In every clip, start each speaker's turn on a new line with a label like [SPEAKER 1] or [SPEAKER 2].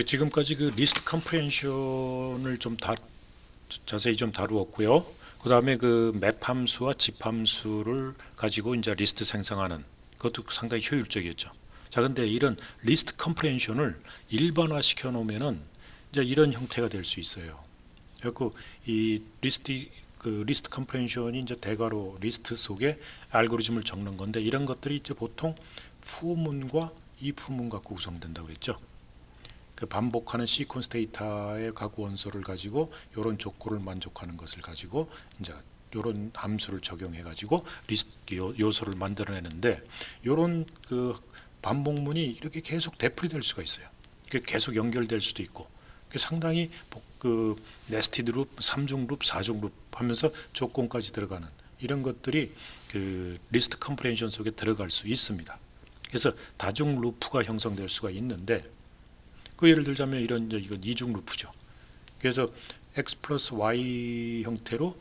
[SPEAKER 1] 지금까지 그 리스트 컴프레hension을 좀 자세히 좀 다루었고요. 그 다음에 그 맵 함수와 집 함수를 가지고 이제 리스트 생성하는 그것도 상당히 효율적이었죠. 자, 근데 이런 리스트 컴프레hension을 일반화 시켜 놓으면은 이제 이런 형태가 될 수 있어요. 그래서 이 리스트 컴프레hension이 이제 대괄호 리스트 속에 알고리즘을 적는 건데, 이런 것들이 이제 보통 fu문과 if문 갖고 구성된다고 그랬죠. 그 반복하는 시퀀스 데이터의 각 원소를 가지고 이런 조건을 만족하는 것을 가지고 이제 이런 함수를 적용해 가지고 리스트 요소를 만들어내는데, 이런 그 반복문이 이렇게 계속 되풀이될 수가 있어요. 계속 연결될 수도 있고, 상당히 그 네스티드 룹, 3중 룹, 4중 룹 하면서 조건까지 들어가는 이런 것들이 그 리스트 컴프레hension 속에 들어갈 수 있습니다. 그래서 다중 루프가 형성될 수가 있는데, 그 예를 들자면 이건 이중 루프죠. 그래서 x 플러스 y 형태로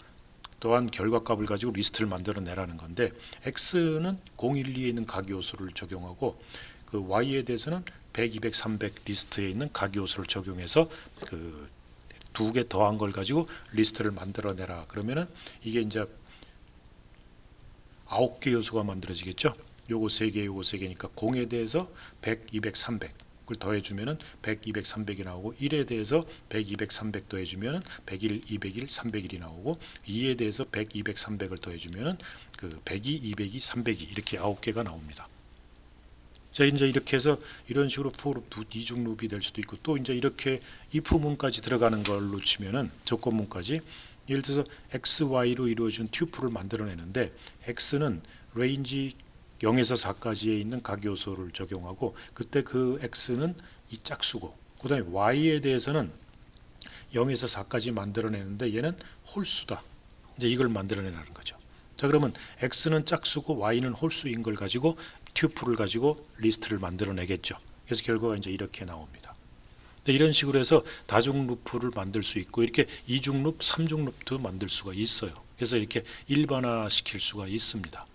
[SPEAKER 1] 또한 결과값을 가지고 리스트를 만들어내라는 건데, x는 0, 1, 2에 있는 각 요소를 적용하고 그 y에 대해서는 100, 200, 300 리스트에 있는 각 요소를 적용해서 그 두 개 더한 걸 가지고 리스트를 만들어내라. 그러면은 이게 이제 9개 요소가 만들어지겠죠. 요거 3개, 요거 3개니까 0에 대해서 100, 200, 300 을 더해주면은 100, 200, 300이 나오고, 1에 대해서 100, 200, 300 더해주면은 101, 201, 301이 나오고, 2에 대해서 100, 200, 300을 더해주면은 그 102, 202, 302 이렇게 9개가 나옵니다. 자, 이제 이렇게 해서 이런 식으로 for 이중 룹이 될 수도 있고, 또 이제 이렇게 if문까지 들어가는 걸로 치면은 조건문까지, 예를 들어서 x, y로 이루어진 튜플을 만들어내는데, x는 레인지 0에서 4까지에 있는 각 요소를 적용하고, 그때 그 x는 이 짝수고, 그 다음에 y에 대해서는 0에서 4까지 만들어내는데 얘는 홀수다. 이제 이걸 만들어내라는 거죠. 자, 그러면 x는 짝수고 y는 홀수인 걸 가지고 튜플을 가지고 리스트를 만들어내겠죠. 그래서 결과가 이제 이렇게 나옵니다. 이런 식으로 해서 다중 루프를 만들 수 있고, 이렇게 이중 룹, 삼중 룹도 만들 수가 있어요. 그래서 이렇게 일반화 시킬 수가 있습니다.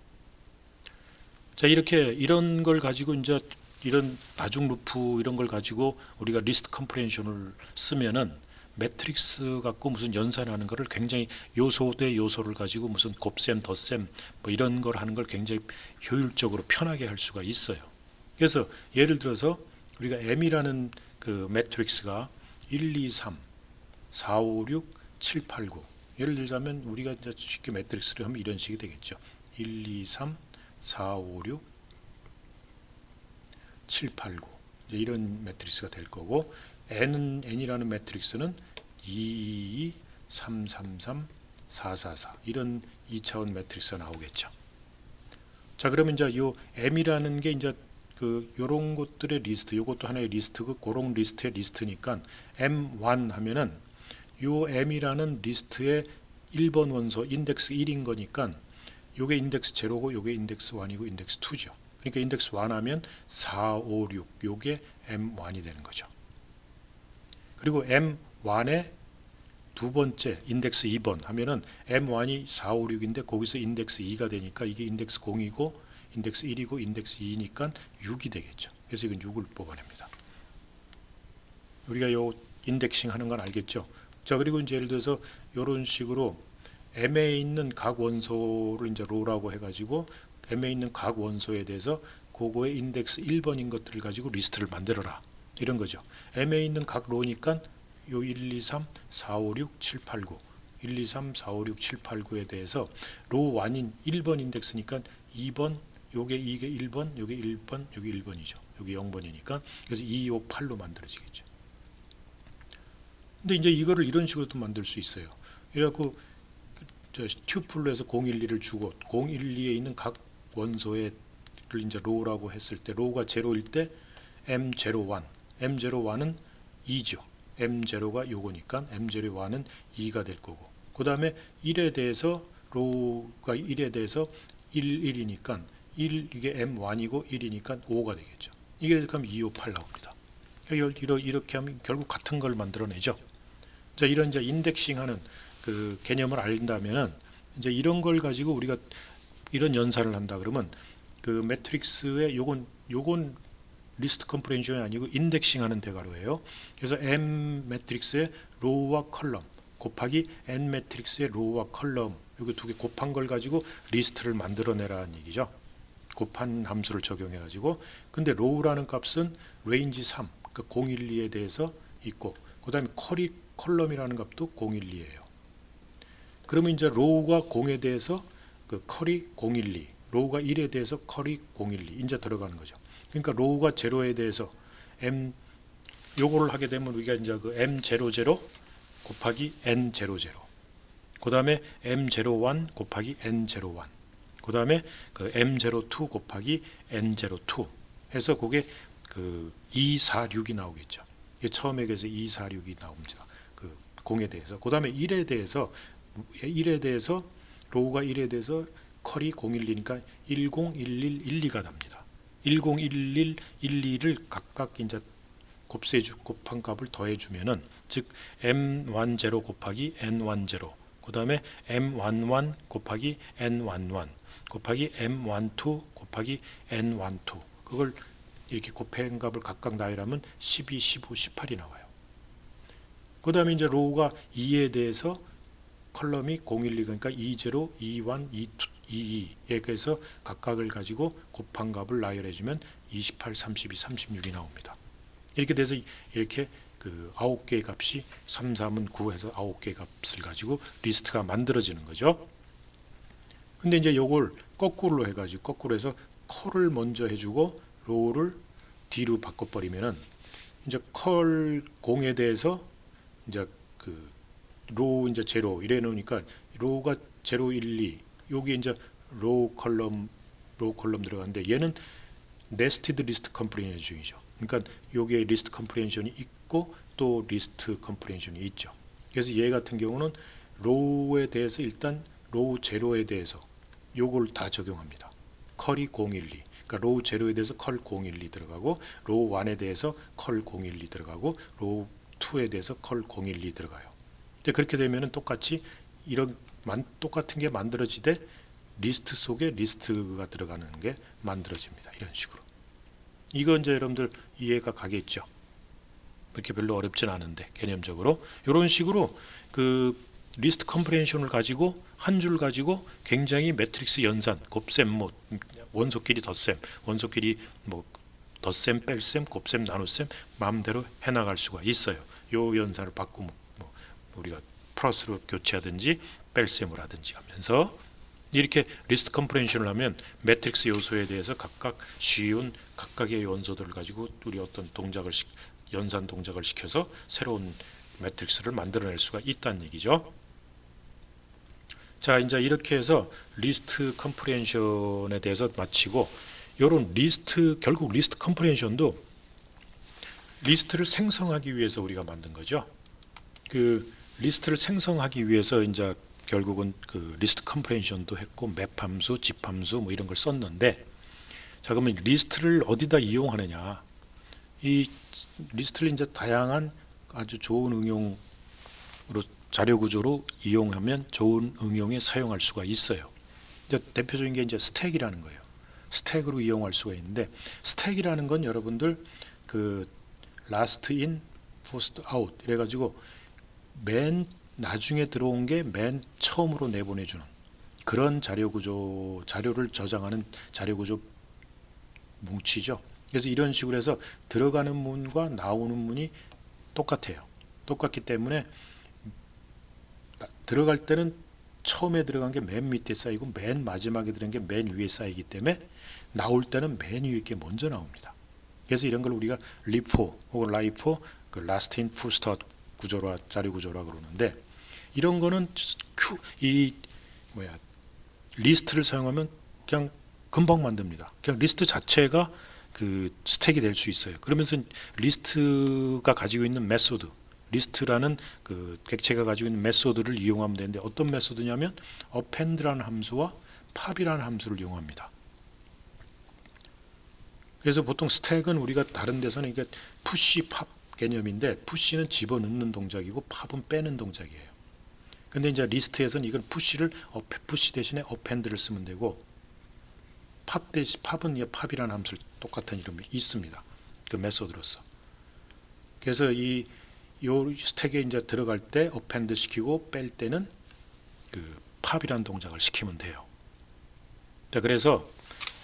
[SPEAKER 1] 자, 이렇게 이런 걸 가지고 이제 이런 다중 루프 이런 걸 가지고 우리가 리스트 컴프레hension을 쓰면은 매트릭스 갖고 무슨 연산하는 거를 굉장히 요소 대 요소를 가지고 무슨 곱셈, 덧셈 뭐 이런 걸 하는 걸 굉장히 효율적으로 편하게 할 수가 있어요. 그래서 예를 들어서 우리가 M이라는 그 매트릭스가 1, 2, 3, 4, 5, 6, 7, 8, 9. 예를 들자면 우리가 이제 쉽게 매트릭스를 하면 이런 식이 되겠죠. 1, 2, 3, 4, 5, 6, 7, 8, 9 이런 매트릭스가 될 거고, n이라는 매트릭스는 2, 2, 3, 3, 3, 4, 4, 4 이런 2차원 매트릭스가 나오겠죠. 자, 그러면 이제 요 m이라는 게 이제 그 요런 것들의 리스트, 요것도 하나의 리스트고 그런 리스트의 리스트니까 m1 하면은 요 m이라는 리스트의 1번 원소 인덱스 1인 거니까 요게 인덱스 0고 요게 인덱스 1이고 인덱스 2죠. 그러니까 인덱스 1 하면 4, 5, 6 요게 M1이 되는 거죠. 그리고 M1의 두 번째 인덱스 2번 하면은 M1이 4, 5, 6인데 거기서 인덱스 2가 되니까 이게 인덱스 0이고 인덱스 1이고 인덱스 2니까 6이 되겠죠. 그래서 이건 6을 뽑아냅니다. 우리가 요 인덱싱 하는 건 알겠죠. 자, 그리고 이제 예를 들어서 요런 식으로 M에 있는 각 원소를 이제 로라고 해가지고 M에 있는 각 원소에 대해서 그거의 인덱스 1번인 것들을 가지고 리스트를 만들어라. 이런 거죠. M에 있는 각 로니까 요 1, 2, 3, 4, 5, 6, 7, 8, 9 1, 2, 3, 4, 5, 6, 7, 8, 9에 대해서 로 1인 1번 인덱스니까 2번, 요게 이게 1번, 요게 1번, 요게 1번이죠. 요게 0번이니까 그래서 2, 5, 8로 만들어지겠죠. 근데 이제 이거를 이런 식으로도 만들 수 있어요. 이래갖고 튜플로 해서 0, 1, 2를 주고 0, 1, 2에 있는 각 원소를 이제 로우라고 했을 때 로우가 0일 때 M01, M01은 2죠. M0가 요거니까 M01은 2가 될 거고, 그 다음에 1에 대해서 로우가 1에 대해서 1, 1이니까 1 이게 M1이고 1이니까 5가 되겠죠. 이게 이렇게 하면 2, 5, 8 나옵니다. 이렇게 하면 결국 같은 걸 만들어내죠. 자, 이런 이제 인덱싱하는 그 개념을 알다면은 이제 이런 걸 가지고 우리가 이런 연산을 한다 그러면 그 매트릭스의 요건 리스트 컴프레hension이 아니고 인덱싱하는 대괄호예요. 그래서 M 매트릭스의 로우와 컬럼 곱하기 N 매트릭스의 로우와 컬럼 여기 두 개 곱한 걸 가지고 리스트를 만들어내라는 얘기죠. 곱한 함수를 적용해 가지고 근데 로우라는 값은 레인지 3 그러니까 012에 대해서 있고 그 다음에 컬럼이라는 값도 012예요. 그러면 이제 로우가 0에 대해서 그 컬이 012 로우가 1에 대해서 컬이 012 이제 들어가는 거죠. 그러니까 로우가 0에 대해서 M 요거를 하게 되면 우리가 이제 그 M00 곱하기 N00 그 다음에 M01 곱하기 N01 그 다음에 그 M02 곱하기 N02 해서 그게 그 246이 나오겠죠. 이게 처음에 그래서 246이 나옵니다. 그 0에 대해서 그 다음에 1에 대해서 로우가 1에 대해서 컬이 012니까 1011 12가 납니다. 1011 12를 각각 이제 곱한 값을 더해주면은 즉 M10 곱하기 N10 그 다음에 M11 곱하기 N11 곱하기 M12 곱하기 N12 그걸 이렇게 곱한 값을 각각 나열하면 12, 15, 18이 나와요. 그 다음에 이제 로우가 2에 대해서 컬럼이 012 그러니까 20, 21, 22에 대해서 각각을 가지고 곱한 값을 나열해주면 28, 32, 36이 나옵니다. 이렇게 돼서 이렇게 그 9개의 값이 3, 3은 9 해서 9개의 값을 가지고 리스트가 만들어지는 거죠. 근데 이제 요걸 거꾸로 해가지고 거꾸로 해서 컬을 먼저 해주고 로우를 뒤로 바꿔버리면은 이제 컬 0에 대해서 이제 그 로우 이제 제로 이래 놓으니까 로우가 0, 1, 2 여기 이제 로우 컬럼 들어가는데 얘는 네스티드 리스트 컴프레hension이죠. 그러니까 여기에 리스트 컴프레hension이 있고 또 리스트 컴프레hension이 있죠. 그래서 얘 같은 경우는 로우에 대해서 일단 로우 제로에 대해서 요걸 다 적용합니다. 컬이 012 그러니까 로우 제로에 대해서 컬 012 들어가고 로우 1에 대해서 컬 012 들어가고 로우 2에 대해서 컬 012 들어가요. 근데 그렇게 되면은 똑같이 이런 똑같은 게 만들어지되 리스트 속에 리스트가 들어가는 게 만들어집니다. 이런 식으로. 이거 이제 여러분들 이해가 가겠죠. 그렇게 별로 어렵진 않은데 개념적으로 이런 식으로 그 리스트 컴프레hension을 가지고 한 줄 가지고 굉장히 매트릭스 연산, 곱셈, 뭐 원소끼리 덧셈, 원소끼리 뭐 덧셈, 뺄셈, 곱셈, 나눗셈 마음대로 해나갈 수가 있어요. 요 연산을 바꾸면 뭐 우리가 플러스로 교체하든지 뺄셈을 하든지 하면서 이렇게 리스트 컴프레hension을 하면 매트릭스 요소에 대해서 각각 쉬운 각각의 원소들을 가지고 우리 어떤 동작을 연산 동작을 시켜서 새로운 매트릭스를 만들어낼 수가 있다는 얘기죠. 자, 이제 이렇게 해서 리스트 컴프레hension에 대해서 마치고 이런 리스트 결국 리스트 컴프레hension도 리스트를 생성하기 위해서 우리가 만든 거죠. 그 리스트를 생성하기 위해서 이제 결국은 그 리스트 컴프레hension도 했고 맵 함수, 집 함수 뭐 이런 걸 썼는데 자 그러면 리스트를 어디다 이용하느냐? 이 리스트를 이제 다양한 아주 좋은 응용으로 자료 구조로 이용하면 좋은 응용에 사용할 수가 있어요. 이제 대표적인 게 이제 스택이라는 거예요. 스택으로 이용할 수가 있는데 스택이라는 건 여러분들 그 last in, first out 이래가지고 맨 나중에 들어온 게 맨 처음으로 내보내주는 그런 자료 구조, 자료를 저장하는 자료 구조 뭉치죠. 그래서 이런 식으로 해서 들어가는 문과 나오는 문이 똑같아요. 똑같기 때문에 들어갈 때는 처음에 들어간 게 맨 밑에 쌓이고 맨 마지막에 들어간 게 맨 위에 쌓이기 때문에 나올 때는 맨 위에 게 먼저 나옵니다. 그래서 이런 걸 우리가 LIFO 혹은 LIFO, 그 Last in First Out 구조라 자료 구조라 그러는데 이런 거는 리스트를 사용하면 그냥 금방 만듭니다. 그냥 리스트 자체가 그 스택이 될 수 있어요. 그러면서 리스트가 가지고 있는 메소드, 리스트라는 그 객체가 가지고 있는 메소드를 이용하면 되는데 어떤 메소드냐면 append라는 함수와 pop이라는 함수를 이용합니다. 그래서 보통 스택은 우리가 다른 데서는 이게 푸시, 팝 개념인데 푸시는 집어넣는 동작이고 팝은 빼는 동작이에요. 근데 이제 리스트에서는 이건 푸시 대신에 append를 쓰면 되고 팝은 팝이라는 함수를 똑같은 이름이 있습니다. 그 메소드로서. 그래서 요 스택에 이제 들어갈 때 어펜드 시키고 뺄 때는 그 팝이라는 동작을 시키면 돼요. 자, 그래서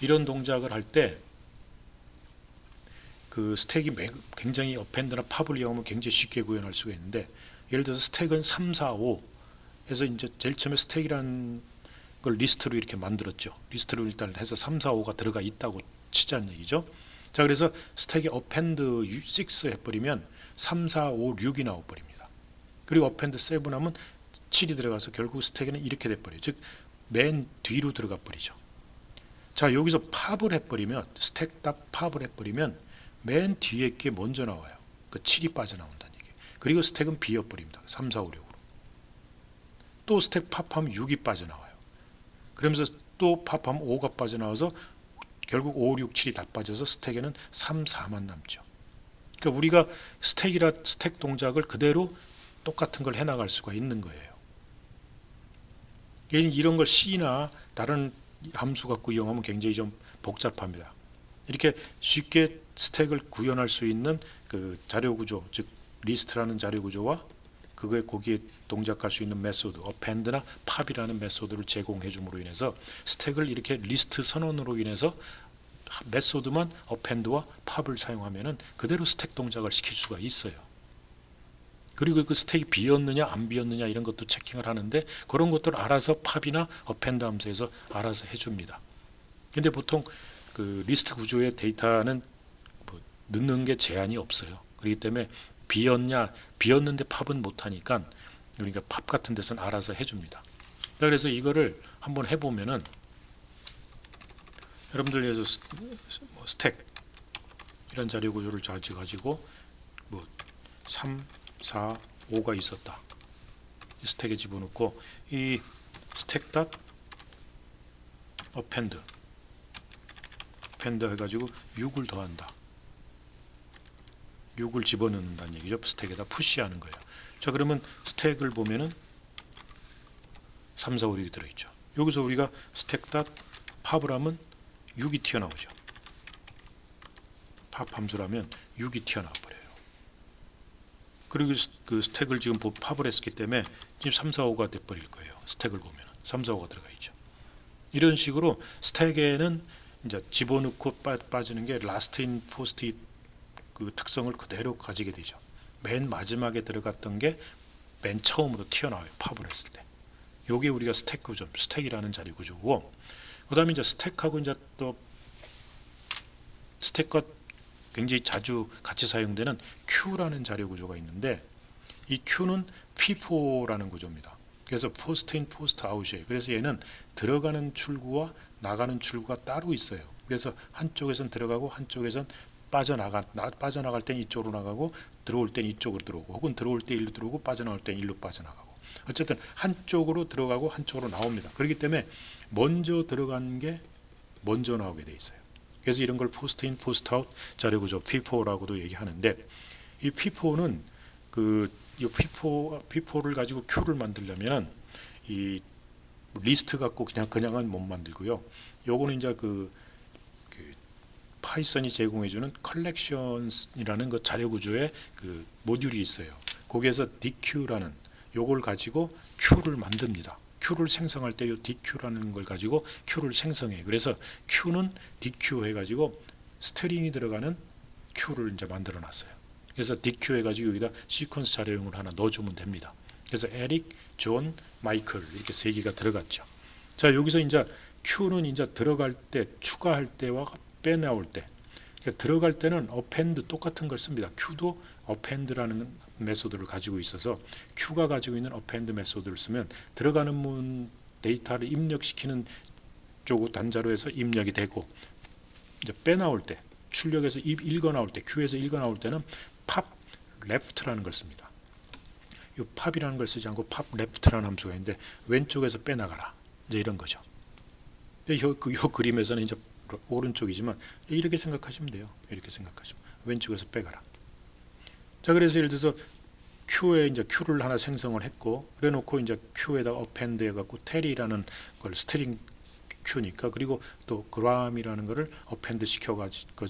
[SPEAKER 1] 이런 동작을 할 때 그 스택이 굉장히 어펜드나 팝을 이용하면 굉장히 쉽게 구현할 수가 있는데, 예를 들어서 스택은 3, 4, 5 해서 이제 제일 처음에 스택이라는 걸 리스트로 이렇게 만들었죠. 리스트로 일단 해서 3, 4, 5가 들어가 있다고 치자는 얘기죠. 자, 그래서 스택에 어펜드 6 해버리면 3, 4, 5, 6이 나와버립니다. 그리고 어펜드 7 하면 7이 들어가서 결국 스택에는 이렇게 돼버려요. 즉 맨 뒤로 들어가 버리죠. 자, 여기서 팝을 해버리면, 스택 답 팝을 해버리면 맨 뒤에 게 먼저 나와요. 그 7이 빠져나온다는 얘기예요. 그리고 스택은 비어버립니다. 3, 4, 5, 6으로. 또 스택 팝하면 6이 빠져나와요. 그러면서 또 팝하면 5가 빠져나와서 결국 5, 6, 7이 다 빠져서 스택에는 3, 4만 남죠. 그러니까 우리가 스택 동작을 그대로 똑같은 걸 해나갈 수가 있는 거예요. 이런 걸 C나 다른 함수 갖고 이용하면 굉장히 좀 복잡합니다. 이렇게 쉽게 스택을 구현할 수 있는 그 자료 구조, 즉 리스트라는 자료 구조와 거기에 동작할 수 있는 메소드, 어펜드나 팝이라는 메소드를 제공해 줌으로 인해서 스택을 이렇게 리스트 선언으로 인해서 메소드만 어펜드와 팝을 사용하면은 그대로 스택 동작을 시킬 수가 있어요. 그리고 그 스택이 비었느냐 안 비었느냐 이런 것도 체킹을 하는데, 그런 것들을 알아서 팝이나 어펜드 함수에서 알아서 해줍니다. 근데 보통 그 리스트 구조의 데이터는 뭐 넣는 게 제한이 없어요. 그렇기 때문에 비었는데 팝은 못하니까 우리가 팝 같은 데서는 알아서 해줍니다. 그래서 이거를 한번 해보면은, 여러분들 위해서 스택 이런 자료 구조를 가지고 뭐 3, 4, 5가 있었다. 이 스택에 집어넣고 이 스택 닷 어펜드 해가지고 6을 더한다. 6을 집어넣는다는 얘기죠. 스택에다 푸시하는 거예요. 자, 그러면 스택을 보면은 3, 4, 5, 6이 들어있죠. 여기서 우리가 스택 닷 팝을 하면 6이 튀어나오죠. 팝 함수라면 6이 튀어나와 버려요. 그리고 그 스택을 지금 팝을 했기 때문에 지금 3, 4, 5가 돼버릴 거예요. 스택을 보면 3, 4, 5가 들어가 있죠. 이런 식으로 스택에는 이제 집어넣고 빠지는 게 라스트 인 포스트 잇 그 특성을 그대로 가지게 되죠. 맨 마지막에 들어갔던 게 맨 처음으로 튀어나와요. 팝을 했을 때. 요게 우리가 스택 구조, 스택이라는 자리 구조고, 그다음에 이제 스택하고 이제 또 스택과 굉장히 자주 같이 사용되는 Q라는 자료 구조가 있는데, 이 Q는 FIFO라는 구조입니다. 그래서 포스트 인 포스트 아웃이에요. 그래서 얘는 들어가는 출구와 나가는 출구가 따로 있어요. 그래서 한쪽에선 들어가고 한쪽에선 빠져나갈 땐 이쪽으로 나가고 들어올 땐 이쪽으로 들어오고, 혹은 들어올 때 일로 들어오고 빠져나올 땐 일로 빠져나가고, 어쨌든 한쪽으로 들어가고 한쪽으로 나옵니다. 그렇기 때문에 먼저 들어간 게 먼저 나오게 돼 있어요. 그래서 이런 걸 포스트 인 포스트 아웃 자료 구조 FIFO라고도 얘기하는데, 이 FIFO는 이 FIFO를 가지고 Q를 만들려면 이 리스트 갖고 그냥은 못 만들고요. 요거는 이제 그 파이썬이 제공해주는 컬렉션이라는 그 자료 구조의 그 모듈이 있어요. 거기에서 DQ라는 요걸 가지고 Q를 만듭니다. Q를 생성할 때 이 DQ라는 걸 가지고 Q를 생성해. 그래서 Q는 DQ 해가지고 스트링이 들어가는 Q를 이제 만들어 놨어요. 그래서 DQ 해가지고 여기다 시퀀스 자료용을 하나 넣어주면 됩니다. 그래서 에릭, 존, 마이클 이렇게 세 개가 들어갔죠. 자, 여기서 이제 Q는 이제 들어갈 때, 추가할 때와 빼나올 때, 그러니까 들어갈 때는 어펜드 똑같은 걸 씁니다. Q도 어펜드라는 메소드를 가지고 있어서 Q가 가지고 있는 어펜드 메소드를 쓰면 들어가는 문 데이터를 입력시키는 쪽 단자로에서 입력이 되고, 이제 빼나올 때, 출력에서 읽어 나올 때, Q에서 읽어 나올 때는 팝 레프트라는 걸 씁니다. 이 팝이라는 걸 쓰지 않고 팝 레프트라는 함수가 있는데, 왼쪽에서 빼나가라, 이제 이런 거죠. 이 그림에서는 이제 오른쪽이지만 이렇게 생각하시면 돼요. 이렇게 생각하시면 왼쪽에서 빼가라. 자, 그래서 예를 들어서 Q에 이제 Q를 하나 생성을 했고, 그래놓고 이제 Q에다 어펜드 해갖고 테리라는 걸 스트링 Q니까. 그리고 또 그람이라는 거를 어펜드 시켜 가지고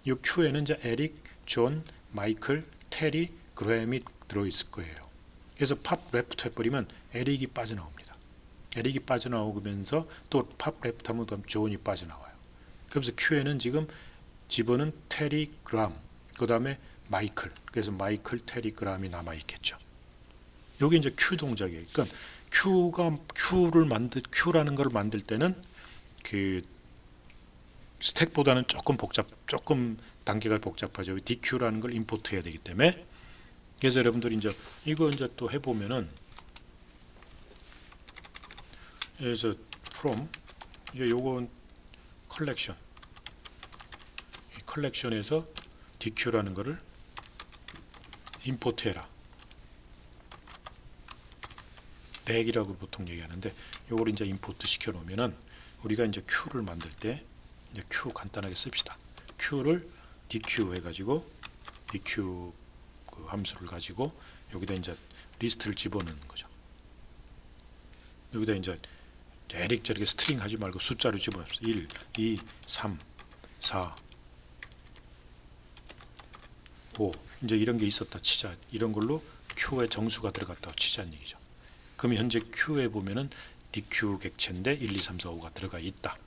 [SPEAKER 1] 이 Q에는 이제 에릭, 존, 마이클, 테리, 그램이 들어있을 거예요. 그래서 팝 레프트 해버리면 에릭이 빠져나옵니다. 에릭이 빠져나오면서 또 팝 레프트 하면 또 존이 빠져나와요. 그래서 Q에는 지금 집어는 테리, 그람, 그 다음에 마이클. 그래서 마이클, 테리, 그람이 남아 있겠죠. 여기 이제 Q 동작이에요. 그러니까 Q라는 걸 만들 때는 그 스택보다는 조금 단계가 복잡하죠. DQ라는 걸 임포트해야 되기 때문에. 그래서 여러분들이 이제 이거 이제 또 해보면은, 그래서 from 이제 요건 컬렉션, 이 컬렉션에서 DQ라는 거를 임포트해라. 100이라고 보통 얘기하는데 요걸 이제 임포트 시켜 놓으면은 우리가 이제 Q를 만들 때 이제 Q 간단하게 씁시다. Q를 DQ 해가지고 DQ 그 함수를 가지고 여기다 이제 리스트를 집어넣는 거죠. 여기다 이제 에릭 저렇게 스트링 하지 말고 숫자로 집어넣습니다. 1, 2, 3, 4, 5 이제 이런 게 있었다 치자. 이런 걸로 Q에 정수가 들어갔다고 치자는 얘기죠. 그럼 현재 Q에 보면은 DQ 객체인데 1, 2, 3, 4, 5가 들어가 있다.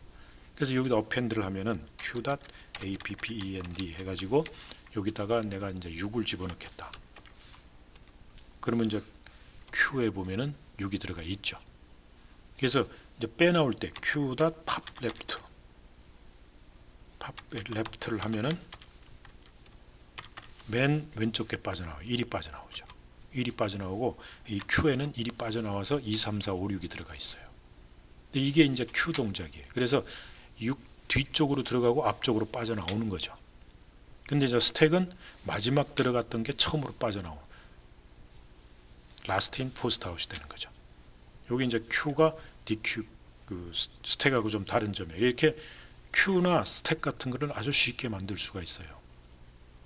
[SPEAKER 1] 그래서 여기다 어펜드를 하면은 Q.append 해가지고 여기다가 내가 이제 6을 집어넣겠다. 그러면 이제 Q에 보면은 6이 들어가 있죠. 그래서 이제 빼나올 때 Q.popLeft 를 하면은 맨 왼쪽 게 빠져나와요. 1이 빠져나오죠. 1이 빠져나오고 이 Q에는 1이 빠져나와서 2, 3, 4, 5, 6이 들어가 있어요. 근데 이게 이제 Q 동작이에요. 그래서 6 뒤쪽으로 들어가고 앞쪽으로 빠져나오는 거죠. 근데 이제 스택은 마지막 들어갔던 게 처음으로 빠져나오는 라스트 인 포스트 아웃이 되는 거죠. 여기 이제 Q가 DQ 그 스택하고 좀 다른 점이에요. 이렇게 Q나 스택 같은 거를 아주 쉽게 만들 수가 있어요.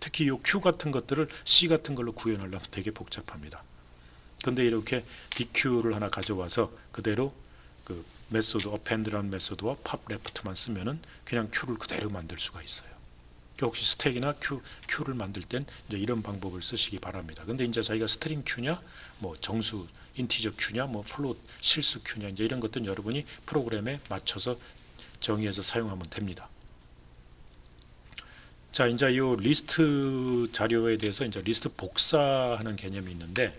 [SPEAKER 1] 특히 이 Q 같은 것들을 C 같은 걸로 구현하려면 되게 복잡합니다. 근데 이렇게 DQ를 하나 가져와서 그대로 그 메소드 append라는 메소드와 popleft만 쓰면은 그냥 Q를 그대로 만들 수가 있어요. 혹시 스택이나 Q를 만들 땐 이제 이런 방법을 쓰시기 바랍니다. 근데 이제 자기가 스트링 Q냐, 뭐 정수 인티저 Q냐, 뭐 플롯 실수 Q냐 이제 이런 것들은 여러분이 프로그램에 맞춰서 정의해서 사용하면 됩니다. 자, 이제 이 리스트 자료에 대해서 이제 리스트 복사하는 개념이 있는데,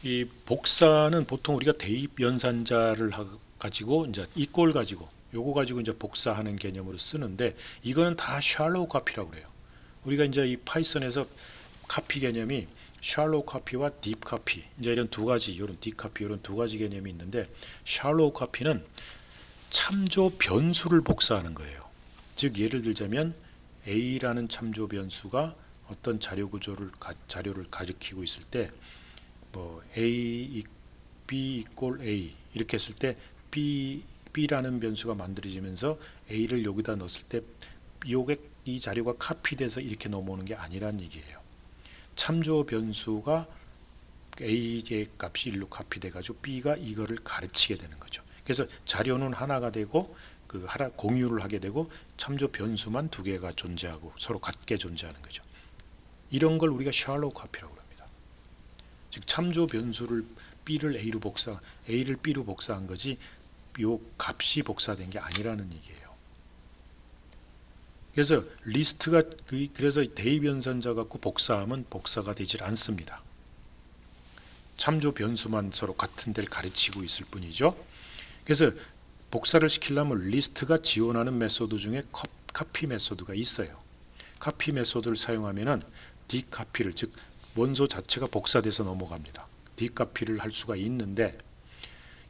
[SPEAKER 1] 이 복사는 보통 우리가 대입 연산자를 가지고 이제 이꼴 가지고 요거 가지고 이제 복사하는 개념으로 쓰는데, 이거는 다 샬로우 카피라고 그래요. 우리가 이제 이 파이썬에서 카피 개념이 샬로우 카피와 딥 카피 이제 이런 두 가지, 이런 딥 카피 이런 두 가지 개념이 있는데, 샬로우 카피는 참조 변수를 복사하는 거예요. 즉 예를 들자면 A라는 참조 변수가 어떤 자료 구조를 자료를 가리키고 있을 때 뭐 A, B 이꼴 A 이렇게 했을 때 B라는 변수가 만들어지면서 A를 여기다 넣었을 때 이 자료가 카피돼서 이렇게 넘어오는 게 아니란 얘기예요. 참조 변수가 A의 값이 1로 카피돼 가지고 B가 이거를 가르치게 되는 거죠. 그래서 자료는 하나가 되고 그 하나 공유를 하게 되고 참조 변수만 두 개가 존재하고 서로 같게 존재하는 거죠. 이런 걸 우리가 샬로우 카피라고 합니다. 즉 참조 변수를 B를 A로 A를 B로 복사한 거지 요 값이 복사된 게 아니라는 얘기예요. 그래서 리스트가 그래서 대입 연산자 갖고 복사하면 복사가 되질 않습니다. 참조 변수만 서로 같은 데를 가르치고 있을 뿐이죠. 그래서 복사를 시키려면 리스트가 지원하는 메소드 중에 카피 메소드가 있어요. 카피 메소드를 사용하면은 디카피를 즉 원소 자체가 복사돼서 넘어갑니다. 디카피를 할 수가 있는데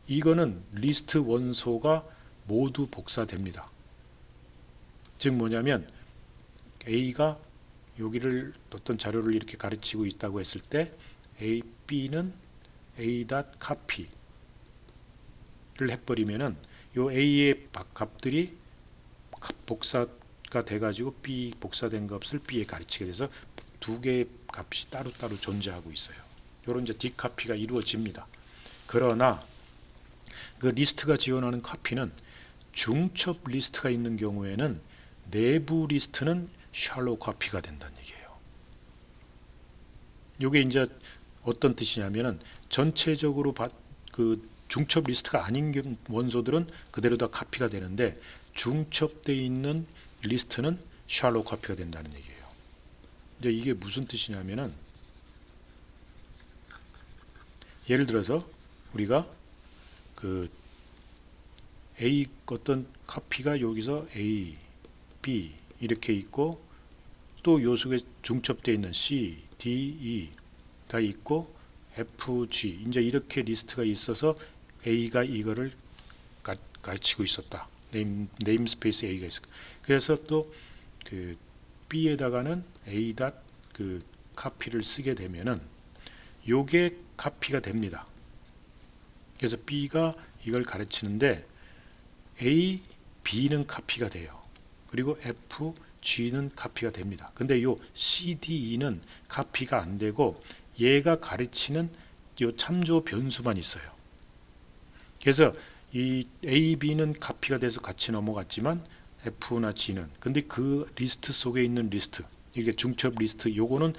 [SPEAKER 1] 이거는 리스트 원소가 모두 복사됩니다. 즉 뭐냐면 A가 여기를 어떤 자료를 이렇게 가르치고 있다고 했을 때 A, B는 A.copy를 해버리면은 요 A의 값들이 복사가 돼가지고 B 복사된 값을 B에 가르치게 돼서 두 개의 값이 따로따로 존재하고 있어요. 이런 이제 디카피가 이루어집니다. 그러나 그 리스트가 지원하는 카피는 중첩 리스트가 있는 경우에는 내부 리스트는 샬로우 카피가 된다는 얘기예요. 이게 이제 어떤 뜻이냐면은 전체적으로 그 중첩 리스트가 아닌 원소들은 그대로 다 카피가 되는데 중첩되어 있는 리스트는 샬로우 카피가 된다는 얘기예요. 이제 이게 무슨 뜻이냐면은 예를 들어서 우리가 그 A 어떤 카피가 여기서 A, B 이렇게 있고 또 요 속에 중첩되어 있는 C, D, E가 있고 F, G 이제 이렇게 리스트가 있어서 A가 이거를 가르치고 있었다. 네임스페이스 A가 있어. 그래서 또 그 B에다가는 A 그 카피를 쓰게 되면은 요게 카피가 됩니다. 그래서 B가 이걸 가르치는데 A, B는 카피가 돼요. 그리고 F, G는 카피가 됩니다. 근데 요 C, D, E는 카피가 안 되고 얘가 가르치는 요 참조 변수만 있어요. 그래서 이 A, B는 카피가 돼서 같이 넘어갔지만 F나 G는 근데 그 리스트 속에 있는 리스트 이게 중첩 리스트 요거는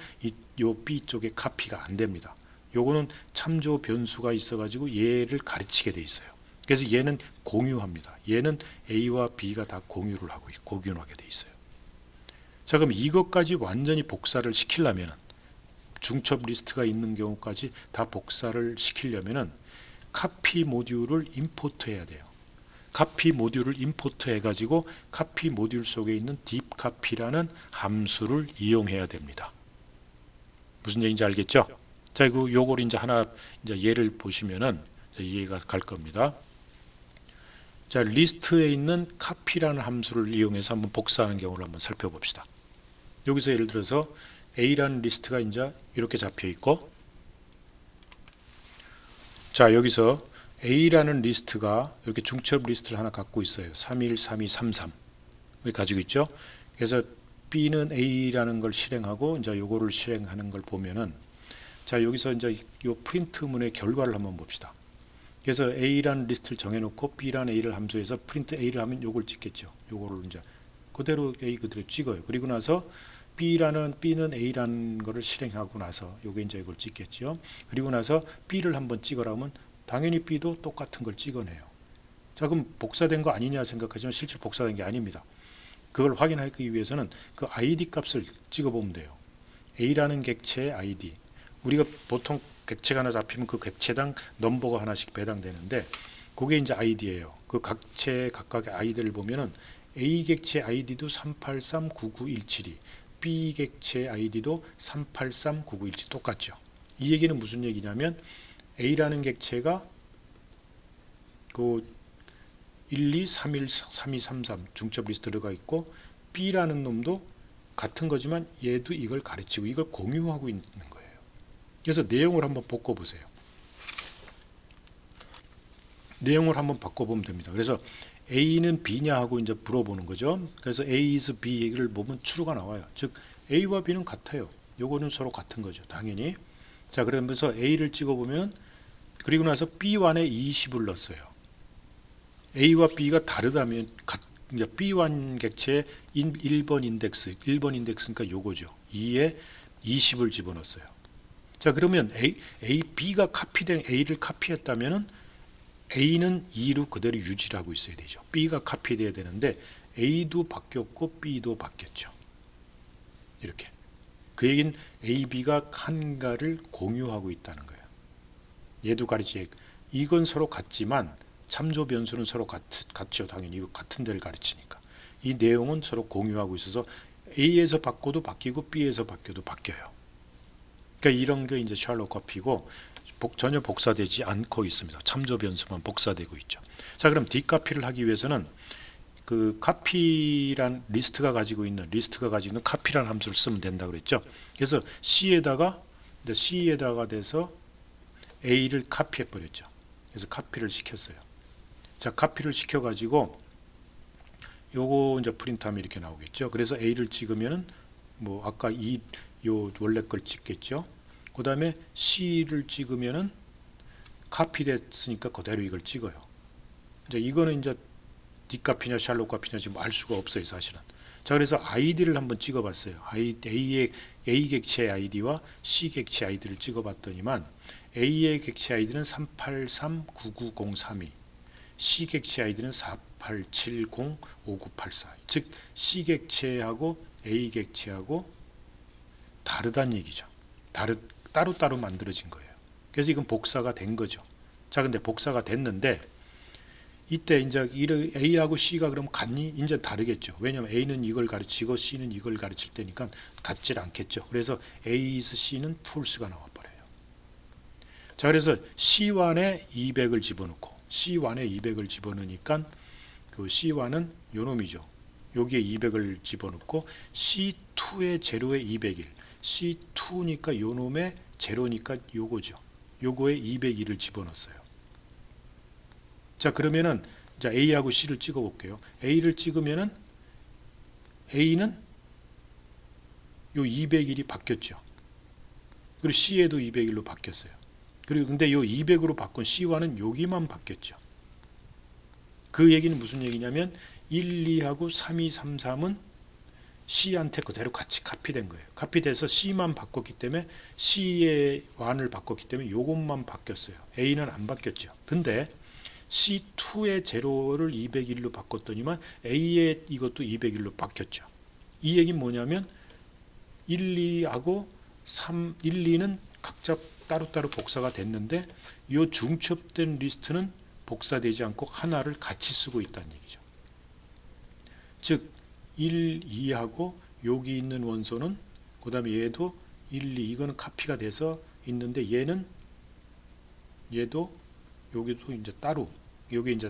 [SPEAKER 1] 요 B 쪽에 카피가 안 됩니다. 요거는 참조 변수가 있어 가지고 얘를 가르치게 돼 있어요. 그래서 얘는 공유합니다. 얘는 A와 B가 다 공유를 하게 돼 있어요. 자, 그럼 이것까지 완전히 복사를 시키려면 중첩 리스트가 있는 경우까지 다 복사를 시키려면은 카피 모듈을 임포트해야 돼요. 카피 모듈을 임포트해 가지고 카피 모듈 속에 있는 딥카피라는 함수를 이용해야 됩니다. 무슨 얘기인지 알겠죠? 자, 요걸 이제 하나 이제 예를 보시면은 이해가 갈 겁니다. 자, 리스트에 있는 카피라는 함수를 이용해서 한번 복사하는 경우를 한번 살펴봅시다. 여기서 예를 들어서 A라는 리스트가 이제 이렇게 잡혀 있고, 자, 여기서 A라는 리스트가 이렇게 중첩 리스트를 하나 갖고 있어요. 31, 32, 33 가지고 있죠. 그래서 B는 A라는 걸 실행하고 이제 요거를 실행하는 걸 보면은, 자, 여기서 이제 요 프린트문의 결과를 한번 봅시다. 그래서 A라는 리스트를 정해놓고 B라는 A를 함수해서 프린트 A를 하면 요걸 찍겠죠. 요거를 이제 그대로 A 그대로 찍어요. 그리고 나서 B는 A라는 거를 실행하고 나서 요게 이제 이걸 찍겠죠. 그리고 나서 B를 한번 찍으라면 당연히 B도 똑같은 걸 찍어내요. 자, 그럼 복사된 거 아니냐 생각하지만 실제로 복사된 게 아닙니다. 그걸 확인하기 위해서는 그 ID 값을 찍어보면 돼요. A라는 객체의 ID. 우리가 보통 객체가 하나 잡히면 그 객체당 넘버가 하나씩 배당되는데 그게 이제 ID예요. 그 객체 각각의 아이디를 보면은 A 객체 아이디도 3839917이 B 객체 아이디도 3839917 똑같죠. 이 얘기는 무슨 얘기냐면 A라는 객체가 그 1, 2, 3, 1, 3, 2, 3, 3 중첩 리스트 들어가 있고 B라는 놈도 같은 거지만 얘도 이걸 가르치고 이걸 공유하고 있는 거예요. 그래서 내용을 한번 바꿔보세요. 내용을 한번 바꿔보면 됩니다. 그래서 A는 B냐 하고 이제 물어보는 거죠. 그래서 A is B를 보면 true가 나와요. 즉 A와 B는 같아요. 요거는 서로 같은 거죠. 당연히. 자, 그러면서 A를 찍어보면 그리고 나서 B1에 20을 넣었어요. A와 B가 다르다면 B1 객체의 1번 인덱스니까 요거죠. 2에 20을 집어넣었어요. 자, 그러면 B가 카피된 A를 카피했다면은 A는 2로 그대로 유지를 하고 있어야 되죠. B가 카피돼야 되는데 A도 바뀌었고 B도 바뀌었죠. 이렇게. 그 얘기는 A, B가 한가를 공유하고 있다는 거예요. 얘도 가르치고 이건 서로 같지만 참조 변수는 서로 같죠. 당연히 이거 같은 데를 가르치니까. 이 내용은 서로 공유하고 있어서 A에서 바꿔도 바뀌고 B에서 바뀌어도 바뀌어요. 그러니까 이런 게 이제 샬로우 카피고 전혀 복사되지 않고 있습니다. 참조 변수만 복사되고 있죠. 자, 그럼 뒷카피를 하기 위해서는 그 카피란 리스트가 가지고 있는 카피란 함수를 쓰면 된다고 그랬죠. 그래서 C에다가 돼서 A를 카피해 버렸죠. 그래서 카피를 시켰어요. 자, 카피를 시켜 가지고 요거 이제 프린트하면 이렇게 나오겠죠. 그래서 A를 찍으면은 뭐 아까 요 원래 걸 찍겠죠. 그다음에 C를 찍으면은 카피됐으니까 그대로 이걸 찍어요. 이제 이거는 이제 D 값이냐 샬롯 값이냐 지금 알 수가 없어요, 사실은. 자, 그래서 아이디를 한번 찍어봤어요. A 객체 아이디와 C 객체 아이디를 찍어봤더니만 A의 객체 아이디는 3839903이, C 객체 아이디는 48705984. 즉 C 객체하고 A 객체하고 다르다는 얘기죠. 따로따로 만들어진 거예요. 그래서 이건 복사가 된 거죠. 자, 근데 복사가 됐는데 이때 이제 A하고 C가 그럼 같니? 이제 다르겠죠. 왜냐하면 A는 이걸 가르치고 C는 이걸 가르칠 때니까 같질 않겠죠. 그래서 A is C는 false가 나와버려요. 자, 그래서 C1에 200을 집어넣고 C1에 200을 집어넣으니까 그 C1은 요 놈이죠. 여기에 200을 집어넣고 C2의 제로에 201, C2니까 요 놈의 제로니까 요거죠. 요거에 201을 집어넣었어요. 자, 그러면은 자, A하고 C를 찍어 볼게요. A를 찍으면은 A는 요 201이 바뀌었죠. 그리고 C에도 201로 바뀌었어요. 그리고 근데 요 200으로 바꾼 C1은 여기만 바뀌었죠. 그 얘기는 무슨 얘기냐면 1, 2하고 3, 2, 3, 3은 C한테 그대로 같이 카피된 거예요. 카피돼서 C만 바꿨기 때문에 C의 1을 바꿨기 때문에 요것만 바뀌었어요. A는 안 바뀌었죠. 근데 C2의 제로를 201로 바꿨더니만 A의 이것도 201로 바뀌었죠. 이 얘기는 뭐냐면 1, 2하고 3, 1, 2는 각자 따로따로 복사가 됐는데 이 중첩된 리스트는 복사되지 않고 하나를 같이 쓰고 있다는 얘기죠. 즉 1, 2하고 여기 있는 원소는 그 다음에 얘도 1, 2 이거는 카피가 돼서 있는데 얘도 여기도 이제 따로 여기 이제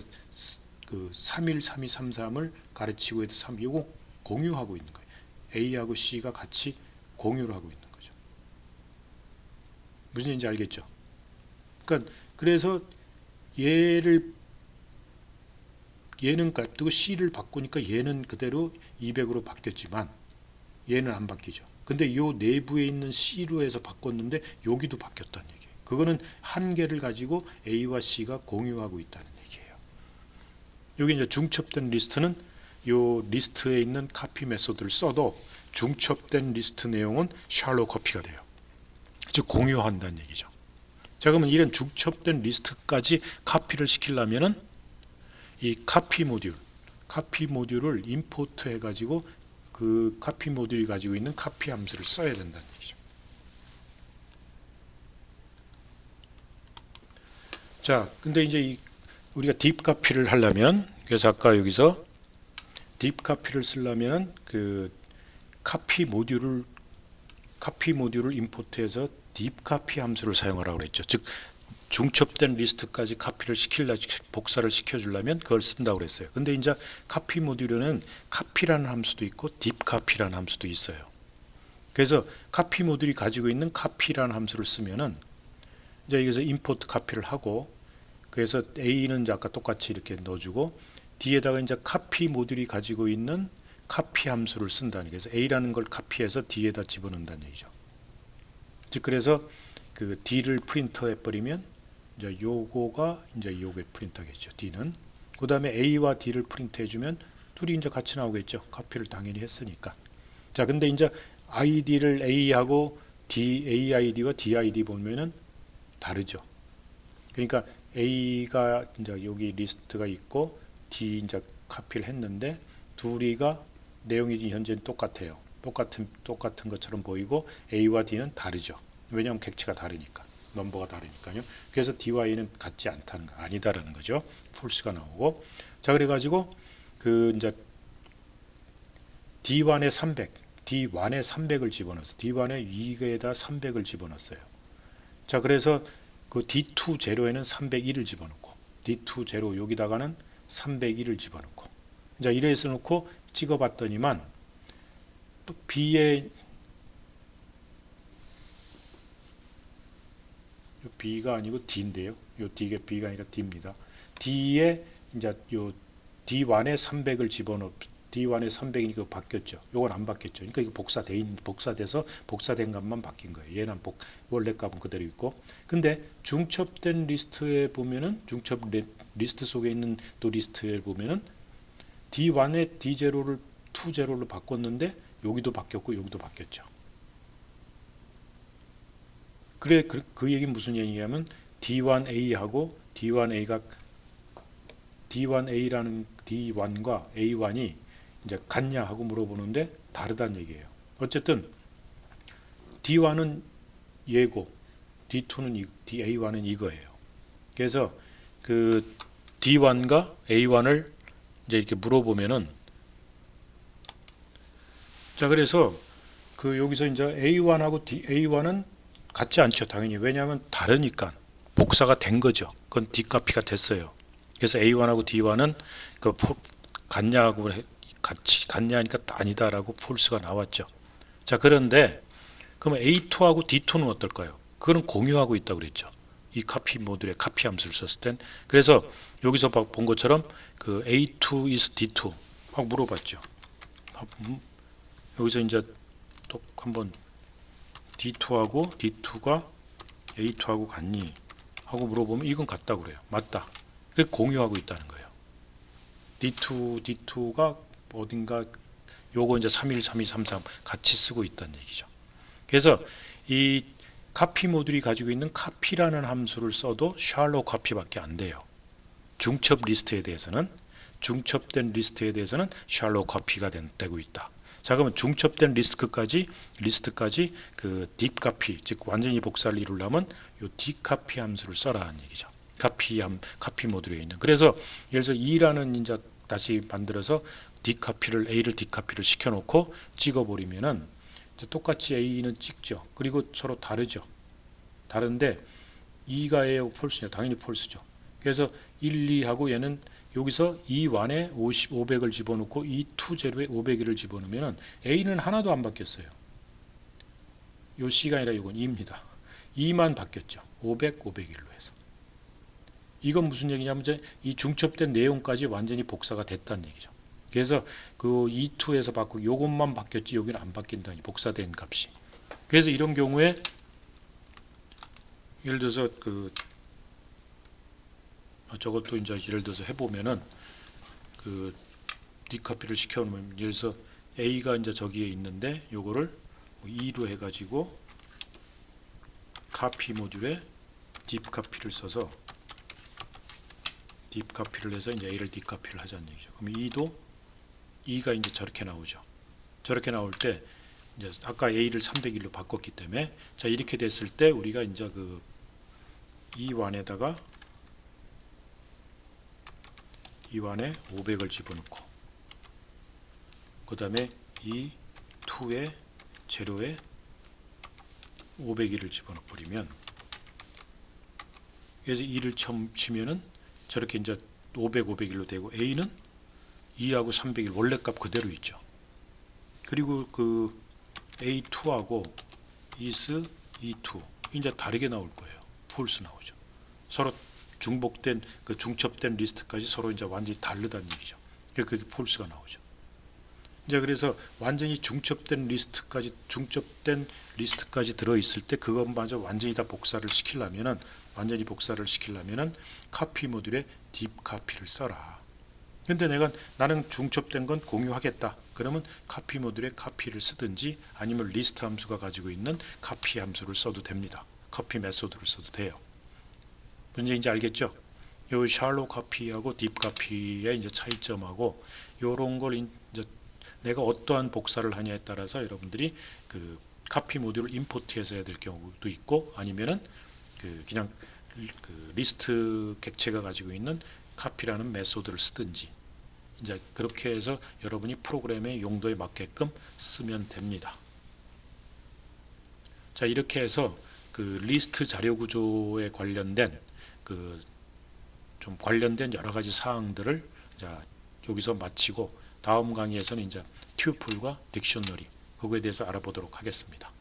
[SPEAKER 1] 그 31, 32, 33을 가르치고 해도 3 이거 공유하고 있는 거예요. A하고 C가 같이 공유를 하고 있는 거죠. 무슨 얘기인지 알겠죠? 그러니까 그래서 얘는 값두고 C를 바꾸니까 얘는 그대로 200으로 바뀌었지만 얘는 안 바뀌죠. 근데 요 내부에 있는 C로 해서 바꿨는데 여기도 바뀌었다는 얘기예요. 그거는 한 개를 가지고 A와 C가 공유하고 있다는 얘기예요. 여기 이제 중첩된 리스트는 요 리스트에 있는 카피 메소드를 써도 중첩된 리스트 내용은 샬롯 커피가 돼요. 즉 공유한다는 얘기죠. 자, 그러면 이런 중첩된 리스트까지 카피를 시키려면은 이 카피 모듈을 임포트 해가지고 그 카피 모듈이 가지고 있는 카피 함수를 써야 된다는 얘기죠. 자, 근데 이제 우리가 딥 카피를 하려면 그래서 아까 여기서 딥 카피를 쓰려면 그 카피 모듈을 임포트해서 딥 카피 함수를 사용하라고 그랬죠. 즉 중첩된 리스트까지 카피를 복사를 시켜주려면 그걸 쓴다고 그랬어요. 근데 이제 카피 모듈에는 카피라는 함수도 있고 딥 카피라는 함수도 있어요. 그래서 카피 모듈이 가지고 있는 카피라는 함수를 쓰면은 이제 여기서 임포트 카피를 하고 그래서 A는 이제 아까 똑같이 이렇게 넣어주고 뒤에다가 이제 카피 모듈이 가지고 있는 카피 함수를 쓴다는 거예요. 그래서 A라는 걸 카피해서 D에다 집어넣는다는 얘기죠. 즉 그래서 그 D를 프린터해 버리면 이제 요거가 이제 요게 프린터겠죠. D는 그 다음에 A와 D를 프린트해 주면 둘이 이제 같이 나오겠죠. 카피를 당연히 했으니까. 자, 근데 이제 아이디를 A하고 A 아이디와 D 아이디 보면은 다르죠. 그러니까 A가 이제 여기 리스트가 있고 D 이제 카피를 했는데 둘이가 내용이 현재는 똑같아요. 똑같은 것처럼 보이고 A와 D는 다르죠. 왜냐하면 객체가 다르니까, 넘버가 다르니까요. 그래서 D와 A는 같지 않다는 거, 아니다라는 거죠. false가 나오고. 자, 그래가지고 그 이제 D1에 300, D1에 300을 집어넣었어요. D1에 2에다 300을 집어넣었어요. 자, 그래서 그 D2 제로에는 301을 집어넣고 D2 제로 여기다가는 301을 집어넣고 이제 이래서 놓고 찍어봤더니만 B의 B가 아니고 D인데요. 요 D가 B가 아니라 D입니다. D에 이제 요 D1에 300을 D1에 300이니까 바뀌었죠. 요건 안 바뀌었죠. 그러니까 이거 복사돼서 복사된 값만 바뀐 거예요. 얘는 원래 값은 그대로 있고. 근데 중첩된 리스트에 보면은 리스트 속에 있는 또 리스트에 보면은 D1에 D0를 2제로로 바꿨는데 여기도 바뀌었고 여기도 바뀌었죠. 그래 그 얘기는 무슨 얘기냐면 D1A하고 D1A가 D1A라는 D1과 A1이 이제 같냐 하고 물어보는데 다르다는 얘기예요. 어쨌든 D1은 얘고 D2는 A1은 이거예요. 그래서 그 D1과 A1을 이제 이렇게 물어보면은 자 그래서 그 여기서 이제 A1하고 A1은 같지 않죠. 당연히. 왜냐하면 다르니까 복사가 된 거죠. 그건 D카피가 됐어요. 그래서 A1하고 D1은 그 같냐고 같이 같냐니까 아니다라고 폴스가 나왔죠. 자 그런데 그러면 A2하고 D2는 어떨까요? 그거는 공유하고 있다고 그랬죠. 이 카피 모듈의 카피 함수를 썼을 땐. 그래서 여기서 본 것처럼 그 A2 is D2 하고 물어봤죠. 여기서 이제 또 한번 D2하고 D2가 A2하고 같니? 하고 물어보면 이건 같다고 그래요. 맞다. 그게 공유하고 있다는 거예요. D2가 어딘가 요거 이제 31, 32, 33 같이 쓰고 있다는 얘기죠. 그래서 이 카피 모듈이 가지고 있는 카피라는 함수를 써도 샬로우 카피밖에 안 돼요. 중첩된 리스트에 대해서는 샬로우 카피가 되고 있다. 자 그러면 중첩된 리스트까지 그 딥 카피 즉 완전히 복사를 이루려면 요 딥 카피 함수를 써라는 얘기죠. 카피 모듈에 있는. 그래서 예를 들어서 2라는 이제 다시 만들어서 A를 D카피를 시켜놓고 찍어버리면은 똑같이 A는 찍죠. 그리고 서로 다르죠. 다른데 2가 A하고 폴스냐? 당연히 폴스죠. 그래서 1, 2하고 얘는 여기서 2완에 500을 집어넣고 2제로에 501을 집어넣으면 A는 하나도 안 바뀌었어요. 요 C가 아니라 이건 2입니다. 2만 바뀌었죠. 500, 501로 해서. 이건 무슨 얘기냐면 이제 이 중첩된 내용까지 완전히 복사가 됐다는 얘기죠. 그래서 그 E2에서 바꾸고 요것만 바뀌었지 여기는 안 바뀐다니 복사된 값이. 그래서 이런 경우에 예를 들어서 그 저것도 이제 예를 들어서 해보면은 그 디카피를 시켜놓으면 예를 들어서 A가 이제 저기에 있는데 요거를 2로 해가지고 카피 모듈에 딥 카피를 써서 딥 카피를 해서 이제 A를 딥 카피를 하자는 얘기죠. 그럼 2가 이제 저렇게 나오죠. 저렇게 나올 때 이제 아까 A를 301로 바꿨기 때문에 자 이렇게 됐을 때 우리가 이제 그 E1에다가 E1에 500을 집어넣고 그 다음에 E2에 제로에 501을 집어넣어 버리면 그래서 2를 처음 치면은 저렇게 이제 500, 501로 되고 A는 2하고 301 원래 값 그대로 있죠. 그리고 그 A2하고 is E2 이제 다르게 나올 거예요. 폴스 나오죠. 서로 중복된 그 중첩된 리스트까지 서로 이제 완전히 다르다는 얘기죠. 그게 폴스가 나오죠. 이제 그래서 완전히 중첩된 리스트까지 들어 있을 때 그것마저 완전히 다 복사를 시키려면은 카피 모듈에 딥 카피를 써라. 근데 나는 중첩된 건 공유하겠다. 그러면 카피 모듈에 카피를 쓰든지 아니면 리스트 함수가 가지고 있는 카피 함수를 써도 됩니다. 카피 메소드를 써도 돼요. 문제인지 알겠죠? 요 샬로우 카피하고 딥 카피의 이제 차이점하고 요런 걸 이제 내가 어떠한 복사를 하냐에 따라서 여러분들이 그 카피 모듈을 임포트해서 해야 될 경우도 있고 아니면은 그냥 그 리스트 객체가 가지고 있는 카피라는 메소드를 쓰든지 이제 그렇게 해서 여러분이 프로그램의 용도에 맞게끔 쓰면 됩니다. 자 이렇게 해서 그 리스트 자료 구조에 관련된 좀 관련된 여러 가지 사항들을 자 여기서 마치고 다음 강의에서는 이제 튜플과 딕셔너리 그거에 대해서 알아보도록 하겠습니다.